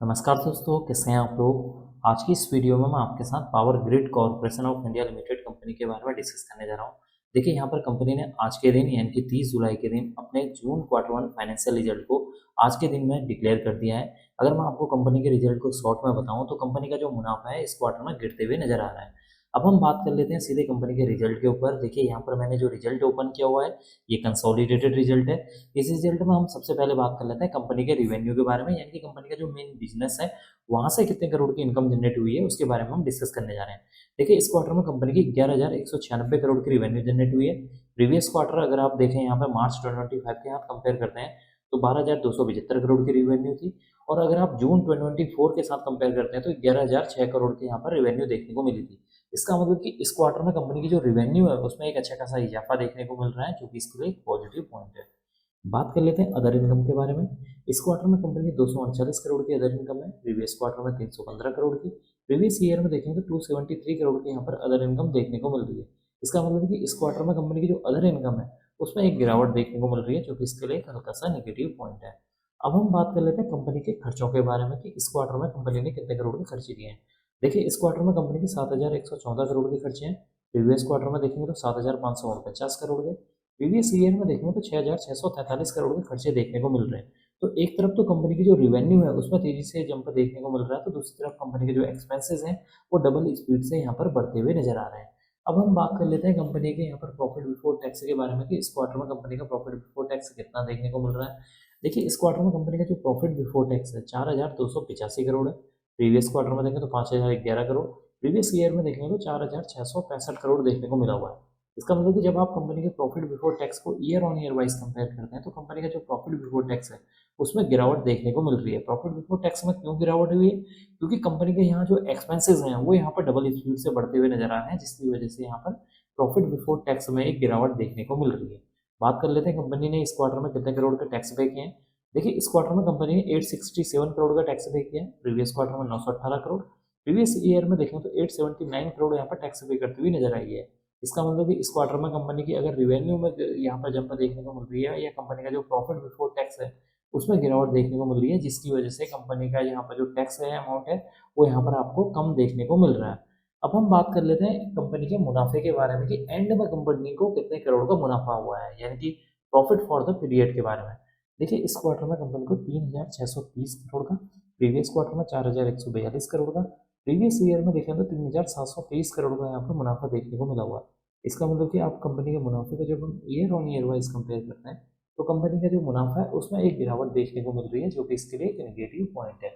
नमस्कार दोस्तों, कैसे हैं आप लोग। आज की इस वीडियो में मैं आपके साथ power grid corporation of India limited company के बारे में डिस्कस करने जा रहा हूं। देखिए, यहाँ पर कंपनी ने आज के दिन यानी कि 30 जुलाई के दिन अपने जून क्वार्टर वन फाइनेंशियल रिजल्ट को आज के दिन में डिक्लेयर कर दिया है। अगर मैं आपको कंपनी के रिजल्ट को शॉर्ट में बताऊं तो कंपनी का जो मुनाफा है इस क्वार्टर में गिरते हुए नजर आ रहा है। अब हम बात कर लेते हैं सीधे कंपनी के रिजल्ट के ऊपर। देखिए, यहाँ पर मैंने जो रिजल्ट ओपन किया हुआ है ये कंसोलिडेटेड रिजल्ट है। इस रिजल्ट में हम सबसे पहले बात कर लेते हैं कंपनी के रिवेन्यू के बारे में, यानी कि कंपनी का जो मेन बिजनेस है वहां से कितने करोड़ की इनकम जनरेट हुई है उसके बारे में हम डिस्कस करने जा रहे हैं। देखिए, इस क्वार्टर में कंपनी की 11,196 करोड़ की रिवेन्यू जनरेट हुई है। प्रीवियस क्वार्टर अगर आप देखें यहाँ पर मार्च 2025 के साथ कंपेयर करते हैं तो 12,275 करोड़ की रिवेन्यू थी। और अगर आप जून 2024 के साथ कंपेयर करते हैं तो 11,006 करोड़ की यहाँ पर रिवेन्यू देखने को मिली थी। इसका मतलब कि इस क्वार्टर में कंपनी की जो रिवेन्यू है उसमें एक अच्छा खासा इजाफा देखने को मिल रहा है, जो कि इसके लिए एक पॉजिटिव पॉइंट है। बात कर लेते हैं अदर इनकम के बारे में। इस क्वार्टर में कंपनी की 248 करोड़ की अदर इनकम है। प्रीवियस क्वार्टर में 315 करोड़ की। प्रीवियस ईयर में देखेंगे तो 273 करोड़ की यहाँ पर अदर इनकम देखने को मिल रही है। इसका मतलब है कि इस क्वार्टर में कंपनी की जो अदर इनकम है उसमें एक गिरावट देखने को मिल रही है, जो कि इसके लिए एक हल्का सा नेगेटिव पॉइंट है। अब हम बात कर लेते हैं कंपनी के खर्चों के बारे में कि इस क्वार्टर में कंपनी ने कितने करोड़ के खर्चे किए हैं। देखिए, इस क्वार्टर में कंपनी की 7,114 करोड़ के खर्चे हैं। प्रीवियस क्वार्टर में देखेंगे तो 7,549 करोड़ के। प्रीवियस ईयर में देखेंगे तो 6,643 करोड़ के खर्चे देखने को मिल रहे हैं। तो एक तरफ तो कंपनी की जो रिवेन्यू है उसमें तेजी से जंप देखने को मिल रहा है, तो दूसरी तरफ कंपनी के जो एक्सपेंसेस हैं वो डबल स्पीड से यहाँ पर बढ़ते हुए नजर आ रहे हैं। अब हम बात कर लेते हैं कंपनी के यहाँ पर प्रॉफिट बिफोर टैक्स के बारे में कि इस क्वार्टर में कंपनी का प्रॉफिट बिफोर टैक्स कितना देखने को मिल रहा है। देखिए, इस क्वार्टर में कंपनी का जो प्रॉफिट बिफोर टैक्स है 4,285 करोड़ है। प्रीवियस क्वार्टर में देखें तो 5,011 करोड़। प्रीवियस ईयर में देखेंगे तो 4,665 करोड़ देखने को मिला हुआ है। इसका मतलब कि जब आप कंपनी के प्रॉफिट बिफोर टैक्स को year on year wise compare करते हैं तो कंपनी का जो प्रॉफिट बिफोर टैक्स है उसमें गिरावट देखने को मिल रही है। प्रॉफिट बिफोर टैक्स में क्यों गिरावट हुई है? क्योंकि कंपनी के यहाँ जो एक्सपेंसेस हैं वो यहाँ पर डबल स्पीड से बढ़ते हुए नजर आ रहे हैं, जिसकी वजह से यहाँ पर प्रॉफिट बिफोर टैक्स में एक गिरावट देखने को मिल रही है। बात कर लेते हैं कंपनी ने इस क्वार्टर में कितने करोड़ का टैक्स पे किए हैं। देखिए, इस क्वार्टर में कंपनी ने 867 करोड़ का टैक्स पे किया है। प्रीवियस क्वार्टर में 918 करोड़। प्रीवियस ईयर में देखें तो 879 करोड़ यहाँ पर टैक्स पे करती हुई नजर आई है। इसका मतलब कि इस क्वार्टर में कंपनी की अगर रिवेन्यू में यहाँ पर जंप देखने को मिल रही है या कंपनी का जो प्रॉफिट बिफोर टैक्स है उसमें गिरावट देखने को मिल रही है, जिसकी वजह से कंपनी का यहाँ पर जो टैक्स है अमाउंट है वो यहाँ पर आपको कम देखने को मिल रहा है। अब हम बात कर लेते हैं कंपनी के मुनाफे के बारे में कि एंड में कंपनी को कितने करोड़ का मुनाफा हुआ है, यानी कि प्रॉफिट फॉर द पीरियड के बारे में। देखिए, इस क्वार्टर में कंपनी को 3,630 करोड़ का। प्रीवियस क्वार्टर में 4,142 करोड़ का। प्रीवियस ईयर में देखें तो 3,723 करोड़ का यहाँ पर मुनाफा देखने को मिला हुआ है। इसका मतलब कि आप कंपनी के मुनाफे को जब हम year on year wise compare करते हैं तो कंपनी का जो मुनाफा है उसमें एक गिरावट देखने को मिल रही है, जो कि इसके लिए एक नेगेटिव पॉइंट है।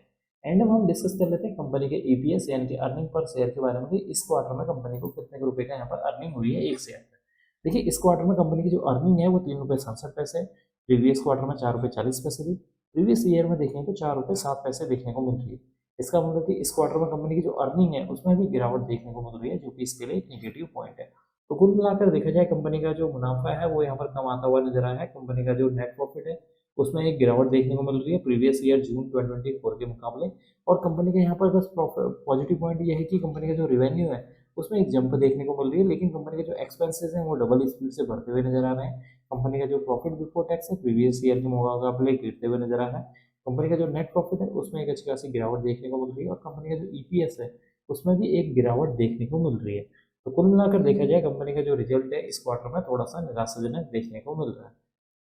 एंड अब हम डिस्कस कर लेते हैं कंपनी के ईपीएस यानी कि अर्निंग पर शेयर के बारे में कि इस क्वार्टर में कंपनी को कितने रुपए का यहाँ पर अर्निंग हुई है एक शेयर में। देखिए, इस क्वार्टर में कंपनी की जो अर्निंग है वो 3,67 रुपये। प्रीवियस क्वार्टर में 4,40 रुपये थी। प्रीवियस ईयर में देखें तो 4,07 देखने को मिल रही है। इसका मतलब कि इस क्वार्टर में कंपनी की जो अर्निंग है उसमें भी गिरावट देखने को मिल रही है, जो कि इसके लिए एक नेगेटिव पॉइंट है। तो कुल मिलाकर देखा जाए कंपनी का जो मुनाफा है वो यहाँ पर कम आता हुआ नजर आया है। कंपनी का जो नेट प्रॉफिट है उसमें एक गिरावट देखने को मिल रही है प्रीवियस ईयर जून 2024 के मुकाबले। और कंपनी के यहाँ पर बस पॉजिटिव पॉइंट ये है कि कंपनी का जो रेवेन्यू है उसमें एक जंप देखने को मिल रही है, लेकिन कंपनी के जो एक्सपेंसेस हैं वो डबल स्पीड से बढ़ते हुए नजर आ रहे हैं। कंपनी का जो प्रॉफिट बिफोर टैक्स है प्रीवियस ईयर के मुकाबले गिरते हुए नजर आ रहा है। कंपनी का जो नेट प्रॉफिट है उसमें एक अच्छी खासी गिरावट देखने को मिल रही है, और कंपनी का जो ईपीएस है उसमें भी एक गिरावट देखने को मिल रही है। तो कुल मिलाकर देखा जाए कंपनी का जो रिजल्ट है इस क्वार्टर में थोड़ा सा निराशाजनक देखने को मिल रहा है।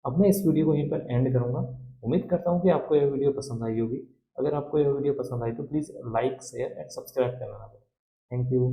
अब मैं इस वीडियो को यहीं पर एंड करूंगा। उम्मीद करता हूँ कि आपको यह वीडियो पसंद आई होगी। अगर आपको यह वीडियो पसंद आई तो please like share and subscribe करना ना भूलें। Thank you.